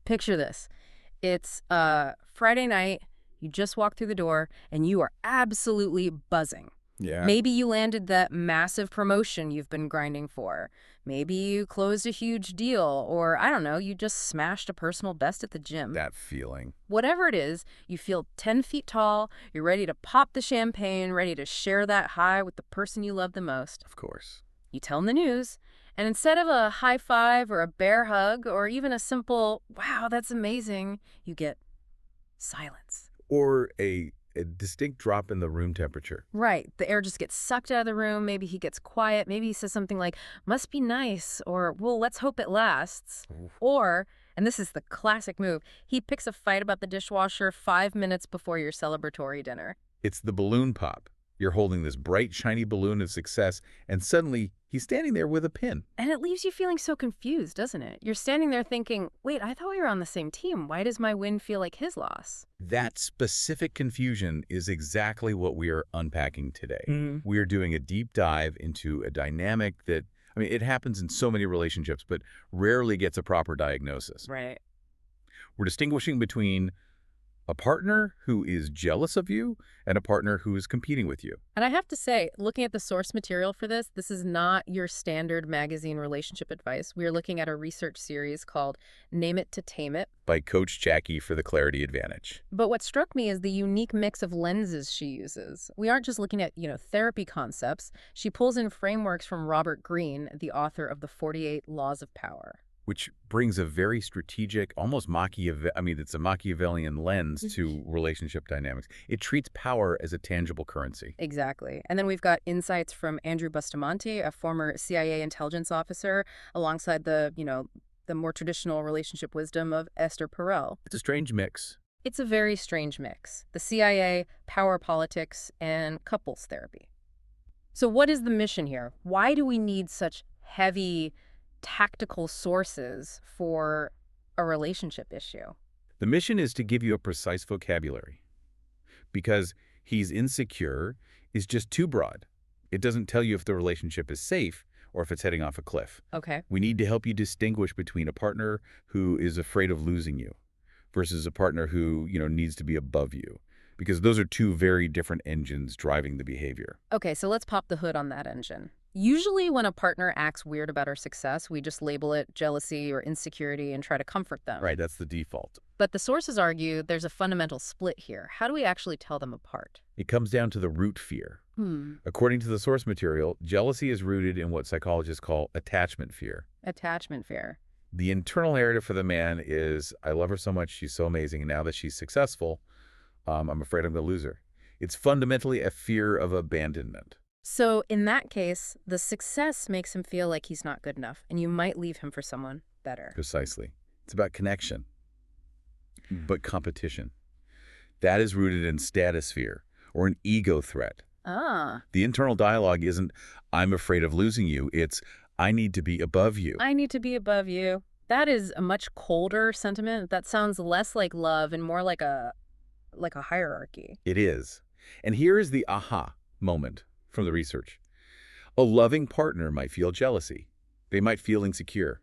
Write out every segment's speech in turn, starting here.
Picture this. It's Friday night, you just walk through the door, and you are absolutely buzzing. Yeah. Maybe you landed that massive promotion you've been grinding for. Maybe you closed a huge deal, or I don't know, you just smashed a personal best at the gym. That feeling. Whatever it is, you feel 10 feet tall, you're ready to pop the champagne, ready to share that high with the person you love the most. Of course. You tell them the news, and instead of a high five or a bear hug or even a simple, wow, that's amazing, you get silence. Or a distinct drop in the room temperature. Right. The air just gets sucked out of the room. Maybe he gets quiet. Maybe he says something like, must be nice, or, well, let's hope it lasts. Oof. Or, and this is the classic move, he picks a fight about the dishwasher 5 minutes before your celebratory dinner. It's the balloon pop. You're holding this bright, shiny balloon of success, and suddenly he's standing there with a pin. And it leaves you feeling so confused, doesn't it? You're standing there thinking, wait, I thought we were on the same team. Why does my win feel like his loss? That specific confusion is exactly what we are unpacking today. We are doing a deep dive into a dynamic that, I mean, it happens in so many relationships, but rarely gets a proper diagnosis. Right. We're distinguishing between a partner who is jealous of you and a partner who is competing with you. And I have to say, looking at the source material for this, this is not your standard magazine relationship advice. We are looking at a research series called Name It to Tame It by Coach Jacky for the Clarity Advantage. But what struck me is the unique mix of lenses she uses. We aren't just looking at, therapy concepts. She pulls in frameworks from Robert Greene, the author of the 48 Laws of Power. Which brings a very strategic, almost it's a Machiavellian lens to relationship dynamics. It treats power as a tangible currency. Exactly. And then we've got insights from Andrew Bustamante, a former CIA intelligence officer, alongside the more traditional relationship wisdom of Esther Perel. It's a strange mix. It's a very strange mix. The CIA, power politics, and couples therapy. So what is the mission here? Why do we need such heavy tactical sources for a relationship issue? The mission is to give you a precise vocabulary. Because he's insecure is just too broad. It doesn't tell you if the relationship is safe or if it's heading off a cliff. Okay. We need to help you distinguish between a partner who is afraid of losing you versus a partner who, needs to be above you. Because those are two very different engines driving the behavior. Okay, so let's pop the hood on that engine. Usually when a partner acts weird about our success, we just label it jealousy or insecurity and try to comfort them. Right, that's the default. But the sources argue there's a fundamental split here. How do we actually tell them apart? It comes down to the root fear. According to the source material, jealousy is rooted in what psychologists call attachment fear. Attachment fear. The internal narrative for the man is, I love her so much, she's so amazing, and now that she's successful, I'm afraid I'm going to lose her. It's fundamentally a fear of abandonment. So in that case, the success makes him feel like he's not good enough, and you might leave him for someone better. Precisely. It's about connection, but competition. That is rooted in status fear or an ego threat. The internal dialogue isn't, I'm afraid of losing you. It's, I need to be above you. I need to be above you. That is a much colder sentiment. That sounds less like love and more like a hierarchy. It is. And here is the aha moment from the research. A loving partner might feel jealousy. They might feel insecure,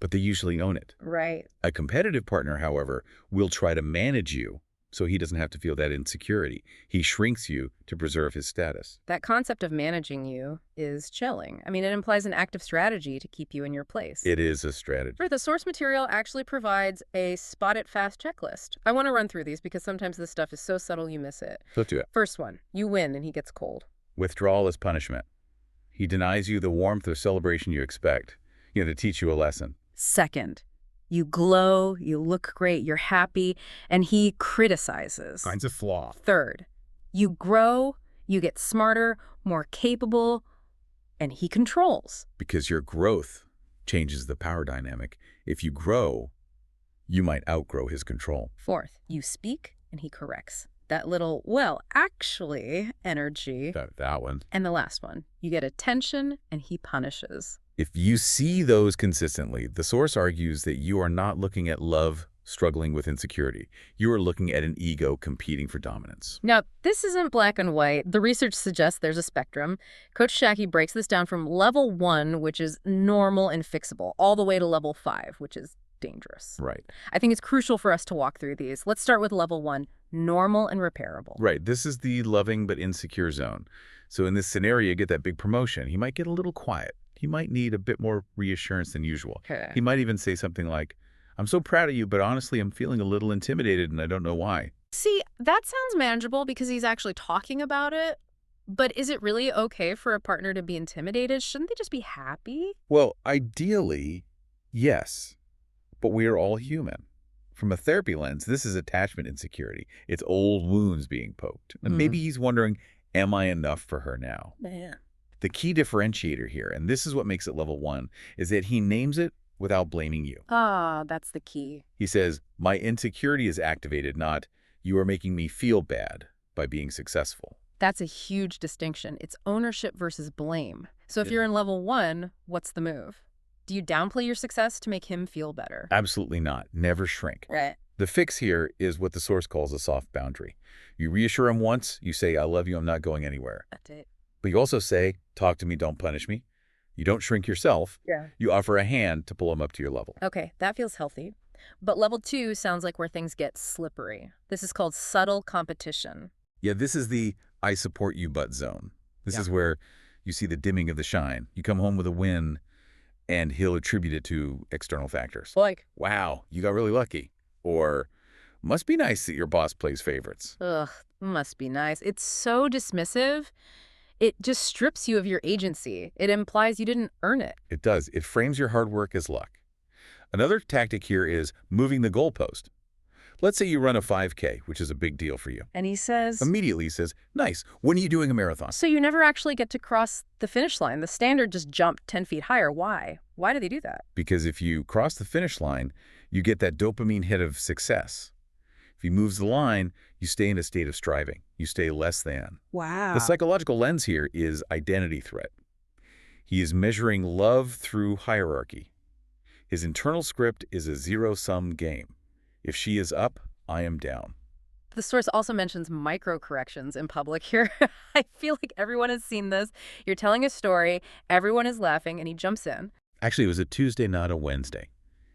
but they usually own it. Right. A competitive partner, however, will try to manage you so he doesn't have to feel that insecurity. He shrinks you to preserve his status. That concept of managing you is chilling. I mean, it implies an active strategy to keep you in your place. It is a strategy. The source material actually provides a spot it fast checklist. I want to run through these because sometimes this stuff is so subtle you miss it. Let's do it. First one, you win and he gets cold. Withdrawal is punishment. He denies you the warmth or celebration you expect, to teach you a lesson. Second, you glow, you look great, you're happy, and he criticizes. Finds a flaw. Third, you grow, you get smarter, more capable, and he controls. Because your growth changes the power dynamic. If you grow, you might outgrow his control. Fourth, you speak and he corrects. That little, well, actually, energy. That one. And the last one, you get attention and he punishes. If you see those consistently, the source argues that you are not looking at love struggling with insecurity. You are looking at an ego competing for dominance. Now, this isn't black and white. The research suggests there's a spectrum. Coach Jacky breaks this down from level 1, which is normal and fixable, all the way to level 5, which is dangerous. Right. I think it's crucial for us to walk through these. Let's start with level 1, normal and repairable. Right. This is the loving but insecure zone. So in this scenario, you get that big promotion. He might get a little quiet. He might need a bit more reassurance than usual. Okay. He might even say something like, I'm so proud of you, but honestly, I'm feeling a little intimidated and I don't know why. See, that sounds manageable because he's actually talking about it. But is it really okay for a partner to be intimidated? Shouldn't they just be happy? Well, ideally, yes, but we are all human. From a therapy lens, this is attachment insecurity. It's old wounds being poked. And maybe he's wondering, am I enough for her now? Man. The key differentiator here, and this is what makes it level 1, is that he names it without blaming you. Ah, that's the key. He says, my insecurity is activated, not you are making me feel bad by being successful. That's a huge distinction. It's ownership versus blame. So if you're in level 1, what's the move? Do you downplay your success to make him feel better? Absolutely not. Never shrink. Right. The fix here is what the source calls a soft boundary. You reassure him once, you say, I love you, I'm not going anywhere. That's it. But you also say, talk to me, don't punish me. You don't shrink yourself. Yeah. You offer a hand to pull him up to your level. Okay, that feels healthy. But level 2 sounds like where things get slippery. This is called subtle competition. Yeah, this is the I support you but zone. This is where you see the dimming of the shine. You come home with a win, and he'll attribute it to external factors. Like, Wow, you got really lucky. Or, must be nice that your boss plays favorites. ugh, must be nice. It's so dismissive. It just strips you of your agency. It implies you didn't earn it. It does. It frames your hard work as luck. Another tactic here is moving the goalpost. Let's say you run a 5K, which is a big deal for you. And he says, Immediately he says, nice, when are you doing a marathon? so you never actually get to cross the finish line. The standard just jumped 10 feet higher. Why? Why do they do that? Because if you cross the finish line, you get that dopamine hit of success. If he moves the line, you stay in a state of striving. You stay less than. Wow. The psychological lens here is identity threat. He is measuring love through hierarchy. His internal script is a zero-sum game. If she is up, I am down. The source also mentions micro-corrections in public here. I feel like everyone has seen this. You're telling a story, everyone is laughing, and he jumps in. Actually, it was a Tuesday, not a Wednesday.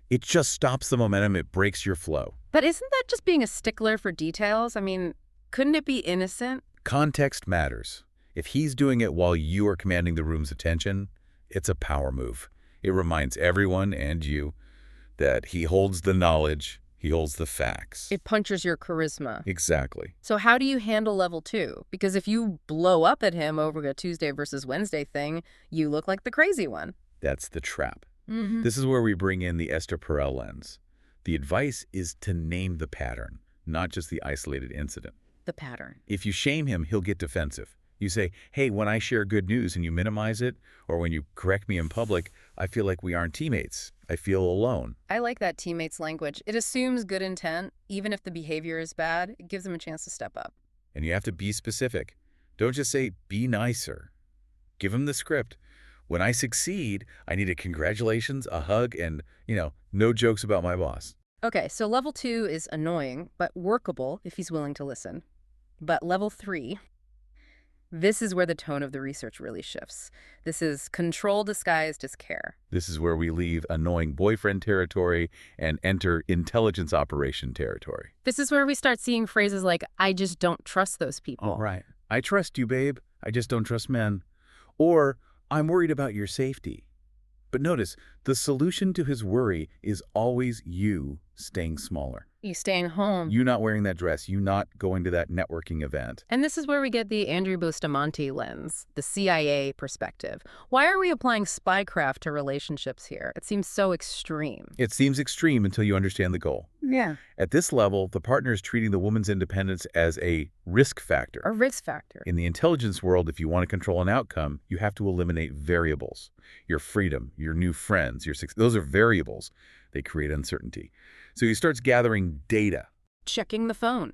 It just stops the momentum. It breaks your flow. But isn't that just being a stickler for details? I mean, couldn't it be innocent? Context matters. If he's doing it while you are commanding the room's attention, it's a power move. It reminds everyone and you that he holds the knowledge, he holds the facts. It punctures your charisma. Exactly. So how do you handle level 2? Because if you blow up at him over a Tuesday versus Wednesday thing, you look like the crazy one. That's the trap. Mm-hmm. This is where we bring in the Esther Perel lens. The advice is to name the pattern, not just the isolated incident. The pattern. If you shame him, he'll get defensive. You say, hey, when I share good news and you minimize it, or when you correct me in public, I feel like we aren't teammates. I feel alone. I like that teammates language. It assumes good intent. Even if the behavior is bad, it gives them a chance to step up. And you have to be specific. Don't just say, be nicer. Give him the script. When I succeed, I need a congratulations, a hug, and, no jokes about my boss. Okay, so level 2 is annoying, but workable if he's willing to listen. But level 3, this is where the tone of the research really shifts. This is control disguised as care. This is where we leave annoying boyfriend territory and enter intelligence operation territory. This is where we start seeing phrases like, I just don't trust those people. All right. I trust you, babe. I just don't trust men. Or, I'm worried about your safety. But notice, the solution to his worry is always you staying smaller. You staying home. You not wearing that dress. You not going to that networking event. And this is where we get the Andrew Bustamante lens, the CIA perspective. Why are we applying spycraft to relationships here? It seems so extreme. It seems extreme until you understand the goal. Yeah. At this level, the partner is treating the woman's independence as a risk factor. A risk factor. In the intelligence world, if you want to control an outcome, you have to eliminate variables. Your freedom, your new friends, your success, those are variables. They create uncertainty. So he starts gathering data. Checking the phone.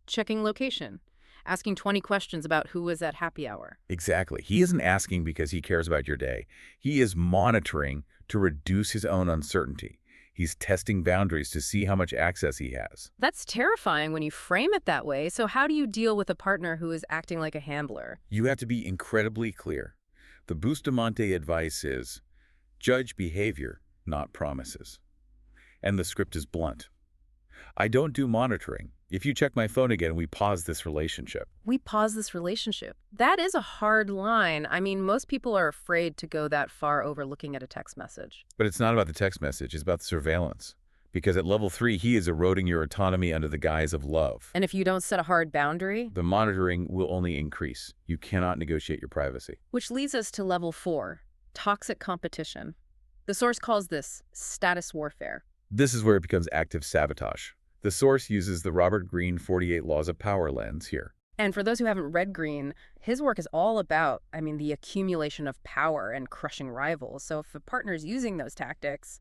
Checking location. Asking 20 questions about who was at happy hour. Exactly. He isn't asking because he cares about your day. He is monitoring to reduce his own uncertainty. He's testing boundaries to see how much access he has. That's terrifying when you frame it that way. So how do you deal with a partner who is acting like a handler? You have to be incredibly clear. The Bustamante advice is, judge behavior, not promises. And the script is blunt. I don't do monitoring. If you check my phone again, we pause this relationship. We pause this relationship. That is a hard line. I mean, most people are afraid to go that far over looking at a text message. But it's not about the text message. It's about the surveillance. Because at level 3, he is eroding your autonomy under the guise of love. And if you don't set a hard boundary? The monitoring will only increase. You cannot negotiate your privacy. Which leads us to level 4, toxic competition. The source calls this status warfare. This is where it becomes active sabotage. The source uses the Robert Greene 48 Laws of Power lens here. And for those who haven't read Greene, his work is all about, the accumulation of power and crushing rivals. So if a partner is using those tactics,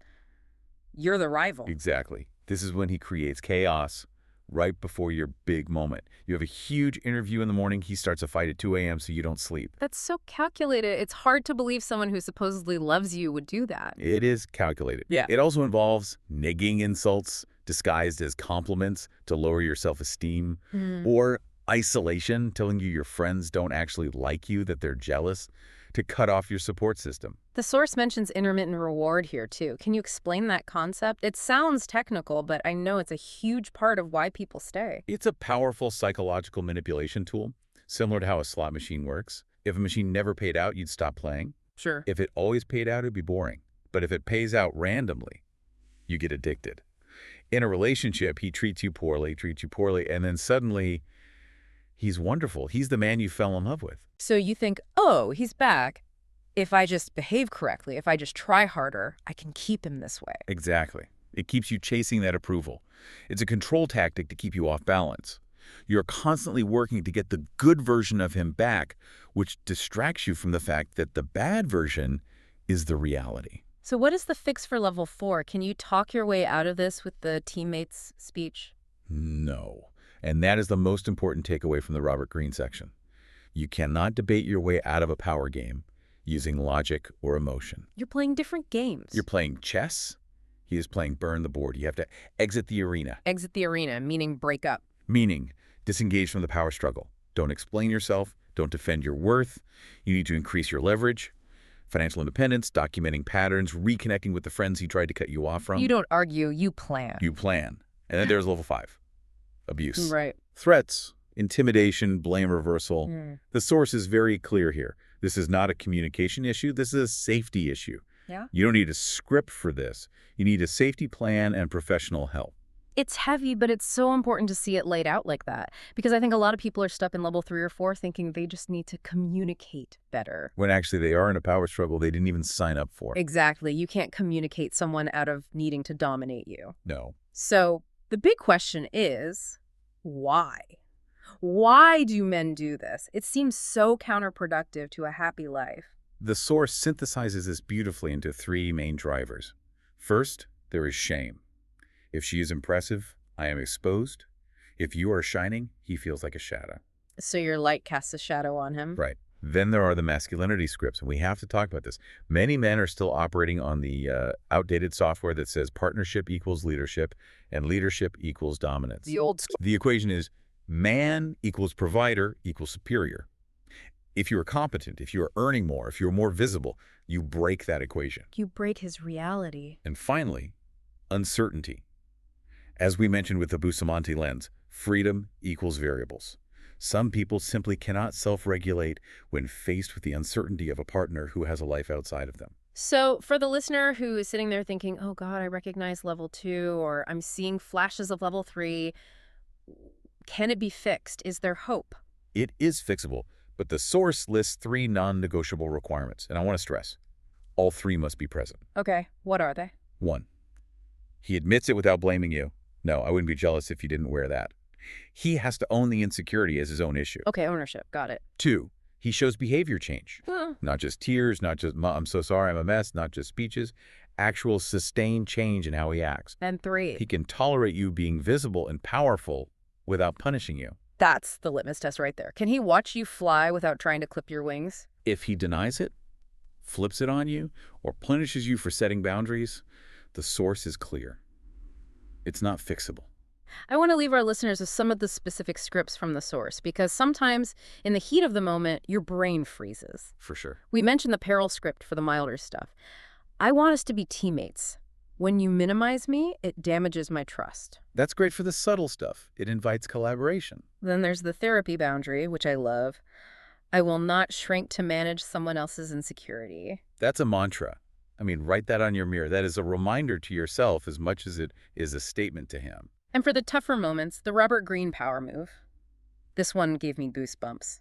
you're the rival. Exactly. This is when he creates chaos right before your big moment. You have a huge interview in the morning. He starts a fight at 2 a.m. so you don't sleep. That's so calculated. It's hard to believe someone who supposedly loves you would do that. It is calculated. Yeah. It also involves negging insults disguised as compliments to lower your self-esteem, or isolation, telling you your friends don't actually like you, that they're jealous, to cut off your support system. The source mentions intermittent reward here, too. Can you explain that concept? It sounds technical, but I know it's a huge part of why people stay. It's a powerful psychological manipulation tool, similar to how a slot machine works. If a machine never paid out, you'd stop playing. Sure. If it always paid out, it'd be boring. But if it pays out randomly, you get addicted. In a relationship, he treats you poorly, and then suddenly he's wonderful. He's the man you fell in love with. So you think, oh, he's back. If I just behave correctly, if I just try harder, I can keep him this way. Exactly. It keeps you chasing that approval. It's a control tactic to keep you off balance. You're constantly working to get the good version of him back, which distracts you from the fact that the bad version is the reality. So what is the fix for level 4? Can you talk your way out of this with the teammate's speech? No. And that is the most important takeaway from the Robert Greene section. You cannot debate your way out of a power game using logic or emotion. You're playing different games. You're playing chess. He is playing burn the board. You have to exit the arena. Exit the arena, meaning break up. Meaning disengage from the power struggle. Don't explain yourself. Don't defend your worth. You need to increase your leverage. Financial independence, documenting patterns, reconnecting with the friends he tried to cut you off from. You don't argue, you plan. You plan. And then there's level 5, abuse. Right. Threats, intimidation, blame reversal. The source is very clear here. This is not a communication issue. This is a safety issue. Yeah. You don't need a script for this. You need a safety plan and professional help. It's heavy, but it's so important to see it laid out like that. Because I think a lot of people are stuck in level 3 or 4 thinking they just need to communicate better. When actually they are in a power struggle they didn't even sign up for. Exactly. You can't communicate someone out of needing to dominate you. No. So the big question is, why? Why do men do this? It seems so counterproductive to a happy life. The source synthesizes this beautifully into 3 main drivers. First, there is shame. If she is impressive, I am exposed. If you are shining, he feels like a shadow. So your light casts a shadow on him? Right. Then there are the masculinity scripts, and we have to talk about this. Many men are still operating on the outdated software that says partnership equals leadership and leadership equals dominance. The old school. The equation is man equals provider equals superior. If you are competent, if you are earning more, if you're more visible, you break that equation. You break his reality. And finally, uncertainty. As we mentioned with the Bustamante lens, freedom equals variables. Some people simply cannot self-regulate when faced with the uncertainty of a partner who has a life outside of them. So for the listener who is sitting there thinking, oh God, I recognize level 2, or I'm seeing flashes of level 3, can it be fixed? Is there hope? It is fixable, but the source lists 3 non-negotiable requirements, and I want to stress, all 3 must be present. Okay, what are they? 1, he admits it without blaming you. No, I wouldn't be jealous if you didn't wear that. He has to own the insecurity as his own issue. Okay, ownership. Got it. 2, he shows behavior change. Not just tears, not just, I'm so sorry, I'm a mess, not just speeches. Actual sustained change in how he acts. And 3. He can tolerate you being visible and powerful without punishing you. That's the litmus test right there. Can he watch you fly without trying to clip your wings? If he denies it, flips it on you, or punishes you for setting boundaries, the source is clear. It's not fixable. I want to leave our listeners with some of the specific scripts from the source, because sometimes in the heat of the moment, your brain freezes. For sure. We mentioned the Perel script for the milder stuff. I want us to be teammates. When you minimize me, it damages my trust. That's great for the subtle stuff. It invites collaboration. Then there's the therapy boundary, which I love. I will not shrink to manage someone else's insecurity. That's a mantra. I mean, write that on your mirror. That is a reminder to yourself as much as it is a statement to him. And for the tougher moments, the Robert Greene power move. This one gave me goosebumps.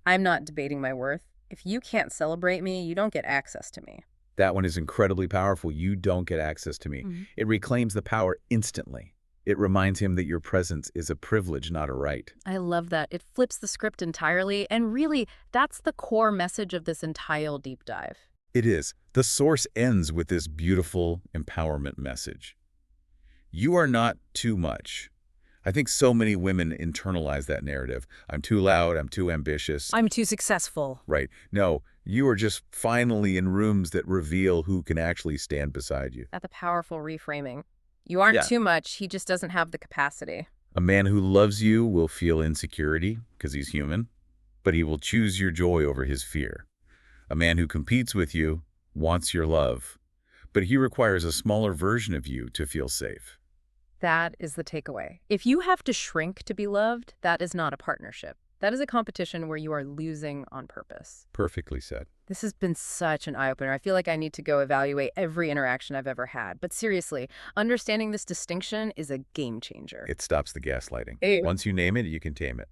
I'm not debating my worth. If you can't celebrate me, you don't get access to me. That one is incredibly powerful. You don't get access to me. It reclaims the power instantly. It reminds him that your presence is a privilege, not a right. I love that. It flips the script entirely, and really, that's the core message of this entire deep dive. It is. The source ends with this beautiful empowerment message. You are not too much. I think so many women internalize that narrative. I'm too loud, I'm too ambitious. I'm too successful. Right. No, you are just finally in rooms that reveal who can actually stand beside you. That's a powerful reframing. You aren't too much, he just doesn't have the capacity. A man who loves you will feel insecurity, because he's human, but he will choose your joy over his fear. A man who competes with you wants your love, but he requires a smaller version of you to feel safe. That is the takeaway. If you have to shrink to be loved, that is not a partnership. That is a competition where you are losing on purpose. Perfectly said. This has been such an eye-opener. I feel like I need to go evaluate every interaction I've ever had. But seriously, understanding this distinction is a game changer. It stops the gaslighting. Hey. Once you name it, you can tame it.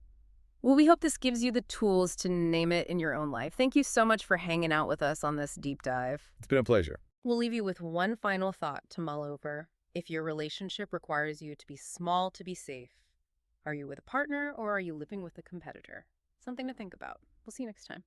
Well, we hope this gives you the tools to name it in your own life. Thank you so much for hanging out with us on this deep dive. It's been a pleasure. We'll leave you with one final thought to mull over. If your relationship requires you to be small to be safe, are you with a partner or are you living with a competitor? Something to think about. We'll see you next time.